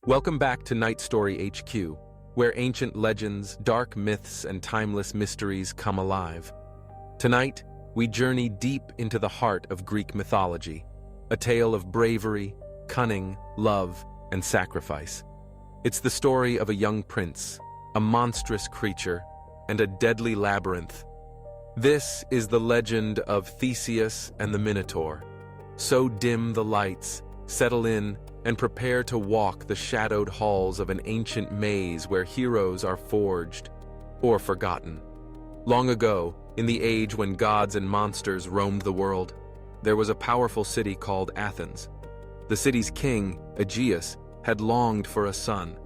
Welcome back to NightStoryHQ, where ancient legends, dark myths, and timeless mysteries come alive. Tonight, we journey deep into the heart of Greek mythology, a tale of bravery, cunning, love, and sacrifice. It's the story of a young prince, a monstrous creature, and a deadly labyrinth. This is the legend of Theseus and the Minotaur. So dim the lights, settle in, and prepare to walk the shadowed halls of an ancient maze where heroes are forged or forgotten. Long ago, in the age when gods and monsters roamed the world, there was a powerful city called Athens. The city's king, Aegeus, had longed for a son,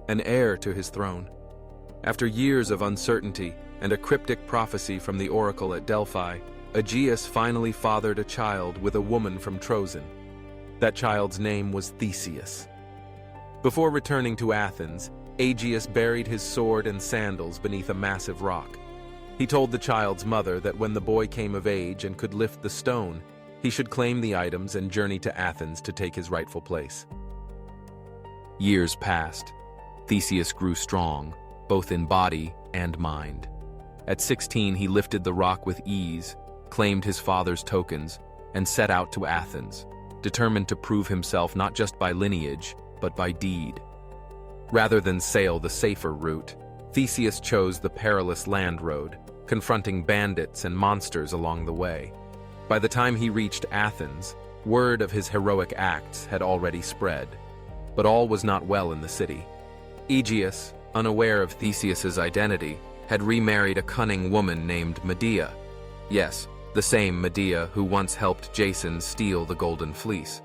an heir to his throne. After years of uncertainty and a cryptic prophecy from the oracle at Delphi, Aegeus finally fathered a child with a woman from Troezen. That child's name was Theseus. Before returning to Athens, Aegeus buried his sword and sandals beneath a massive rock. He told the child's mother that when the boy came of age and could lift the stone, he should claim the items and journey to Athens to take his rightful place. Years passed. Theseus grew strong, both in body and mind. At 16, he lifted the rock with ease, claimed his father's tokens, and set out to Athens, determined to prove himself not just by lineage, but by deed. Rather than sail the safer route, Theseus chose the perilous land road, confronting bandits and monsters along the way. By the time he reached Athens, word of his heroic acts had already spread. But all was not well in the city. Aegeus, unaware of Theseus's identity, had remarried a cunning woman named Medea. Yes, the same Medea who once helped Jason steal the Golden Fleece.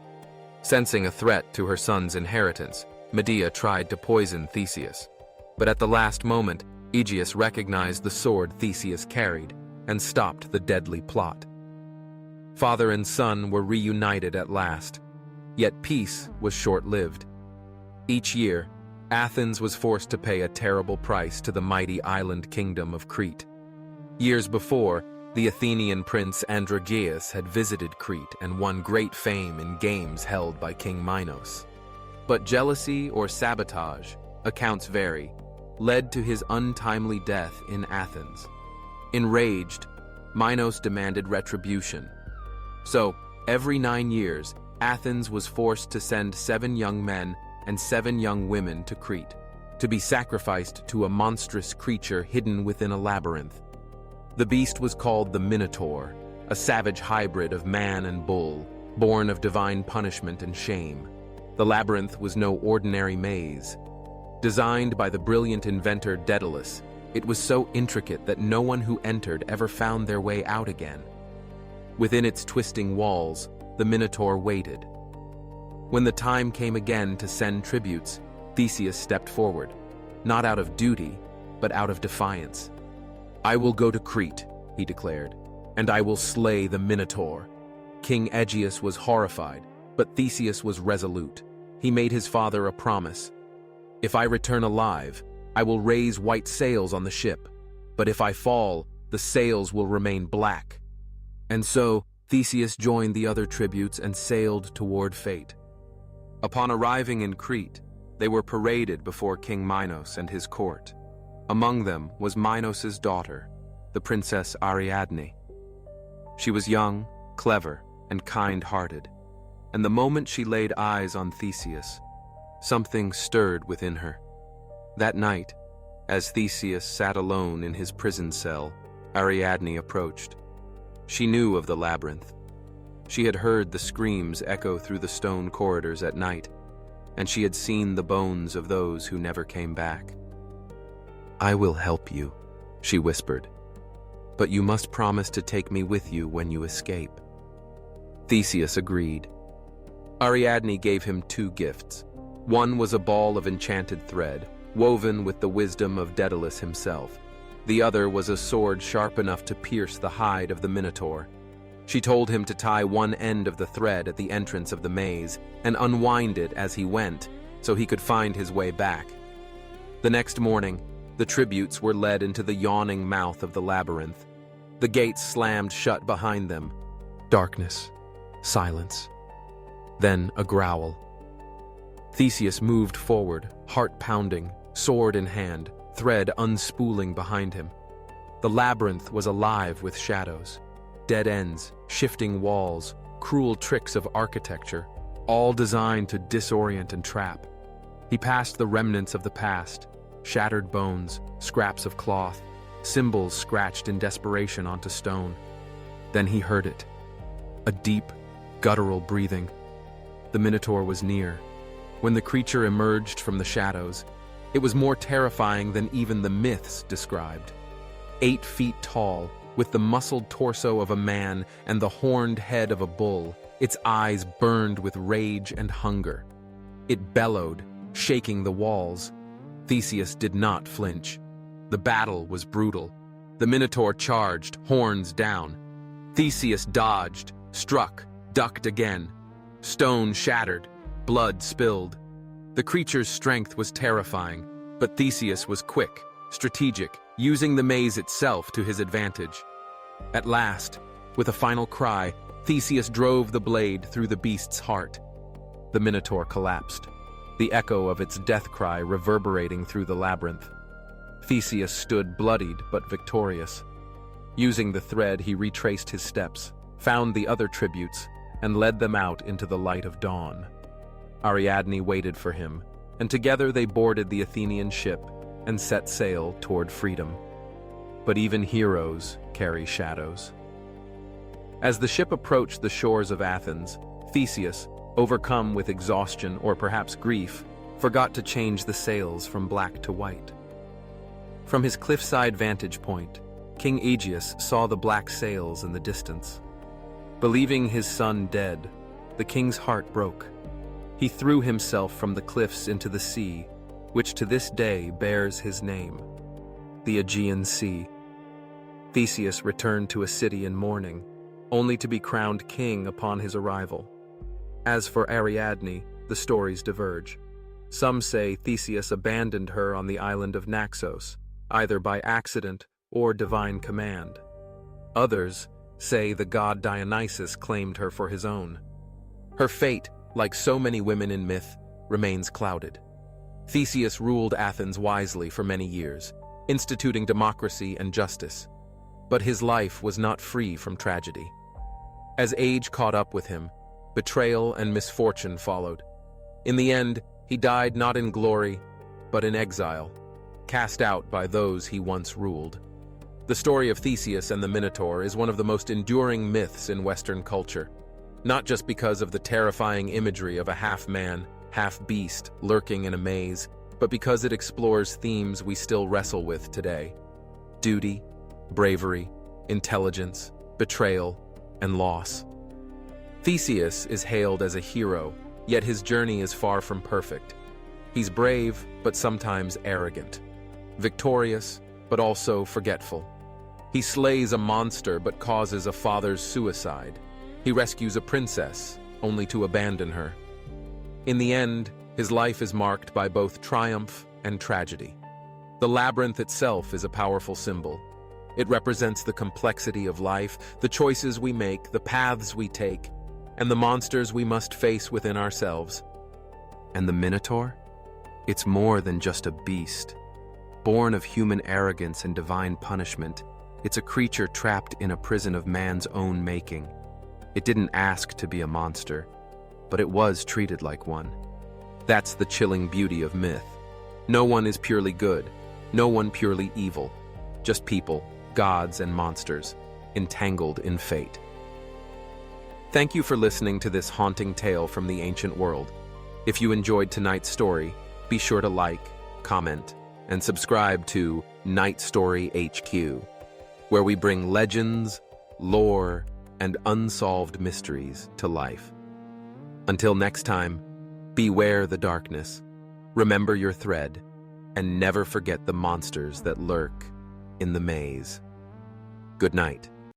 Sensing a threat to her son's inheritance, Medea tried to poison Theseus. But at the last moment, Aegeus recognized the sword Theseus carried and stopped the deadly plot. Father and son were reunited at last, yet peace was short-lived. Each year, Athens was forced to pay a terrible price to the mighty island kingdom of Crete. Years before, the Athenian prince Androgeus had visited Crete and won great fame in games held by King Minos. But jealousy or sabotage, accounts vary, led to his untimely death in Athens. Enraged, Minos demanded retribution. So, every 9 years, Athens was forced to send 7 young men and 7 young women to Crete, to be sacrificed to a monstrous creature hidden within a labyrinth. The beast was called the Minotaur, a savage hybrid of man and bull, born of divine punishment and shame. The labyrinth was no ordinary maze. Designed by the brilliant inventor Daedalus, it was so intricate that no one who entered ever found their way out again. Within its twisting walls, the Minotaur waited. When the time came again to send tributes, Theseus stepped forward, not out of duty, but out of defiance. "I will go to Crete," he declared, "and I will slay the Minotaur." King Aegeus was horrified, but Theseus was resolute. He made his father a promise. "If I return alive, I will raise white sails on the ship, but if I fall, the sails will remain black." And so, Theseus joined the other tributes and sailed toward fate. Upon arriving in Crete, they were paraded before King Minos and his court. Among them was Minos' daughter, the princess Ariadne. She was young, clever, and kind-hearted, and the moment she laid eyes on Theseus, something stirred within her. That night, as Theseus sat alone in his prison cell, Ariadne approached. She knew of the labyrinth. She had heard the screams echo through the stone corridors at night, and she had seen the bones of those who never came back. "I will help you," she whispered, "but you must promise to take me with you when you escape." Theseus agreed. Ariadne gave him 2 gifts. One was a ball of enchanted thread, woven with the wisdom of Daedalus himself. The other was a sword sharp enough to pierce the hide of the Minotaur. She told him to tie one end of the thread at the entrance of the maze and unwind it as he went, so he could find his way back. The next morning, the tributes were led into the yawning mouth of the labyrinth. The gates slammed shut behind them. Darkness, silence, then a growl. Theseus moved forward, heart pounding, sword in hand, thread unspooling behind him. The labyrinth was alive with shadows, dead ends, shifting walls, cruel tricks of architecture, all designed to disorient and trap. He passed the remnants of the past, shattered bones, scraps of cloth, symbols scratched in desperation onto stone. Then he heard it. A deep, guttural breathing. The Minotaur was near. When the creature emerged from the shadows, it was more terrifying than even the myths described. 8 feet tall, with the muscled torso of a man and the horned head of a bull, its eyes burned with rage and hunger. It bellowed, shaking the walls. Theseus did not flinch. The battle was brutal. The Minotaur charged, horns down. Theseus dodged, struck, ducked again. Stone shattered, blood spilled. The creature's strength was terrifying, but Theseus was quick, strategic, using the maze itself to his advantage. At last, with a final cry, Theseus drove the blade through the beast's heart. The Minotaur collapsed, the echo of its death cry reverberating through the labyrinth. Theseus stood bloodied but victorious. Using the thread, he retraced his steps, found the other tributes, and led them out into the light of dawn. Ariadne waited for him, and together they boarded the Athenian ship and set sail toward freedom. But even heroes carry shadows. As the ship approached the shores of Athens, Theseus, overcome with exhaustion or perhaps grief, forgot to change the sails from black to white. From his cliffside vantage point, King Aegeus saw the black sails in the distance. Believing his son dead, the king's heart broke. He threw himself from the cliffs into the sea, which to this day bears his name, the Aegean Sea. Theseus returned to a city in mourning, only to be crowned king upon his arrival. As for Ariadne, the stories diverge. Some say Theseus abandoned her on the island of Naxos, either by accident or divine command. Others say the god Dionysus claimed her for his own. Her fate, like so many women in myth, remains clouded. Theseus ruled Athens wisely for many years, instituting democracy and justice. But his life was not free from tragedy. As age caught up with him, betrayal and misfortune followed. In the end, he died not in glory, but in exile, cast out by those he once ruled. The story of Theseus and the Minotaur is one of the most enduring myths in Western culture, not just because of the terrifying imagery of a half-man, half-beast lurking in a maze, but because it explores themes we still wrestle with today: duty, bravery, intelligence, betrayal, and loss. Theseus is hailed as a hero, yet his journey is far from perfect. He's brave, but sometimes arrogant. Victorious, but also forgetful. He slays a monster, but causes a father's suicide. He rescues a princess, only to abandon her. In the end, his life is marked by both triumph and tragedy. The labyrinth itself is a powerful symbol. It represents the complexity of life, the choices we make, the paths we take, and the monsters we must face within ourselves. And the Minotaur? It's more than just a beast. Born of human arrogance and divine punishment, it's a creature trapped in a prison of man's own making. It didn't ask to be a monster, but it was treated like one. That's the chilling beauty of myth. No one is purely good, no one purely evil. Just people, gods and monsters, entangled in fate. Thank you for listening to this haunting tale from the ancient world. If you enjoyed tonight's story, be sure to like, comment, and subscribe to NightStoryHQ, where we bring legends, lore, and unsolved mysteries to life. Until next time, beware the darkness, remember your thread, and never forget the monsters that lurk in the maze. Good night.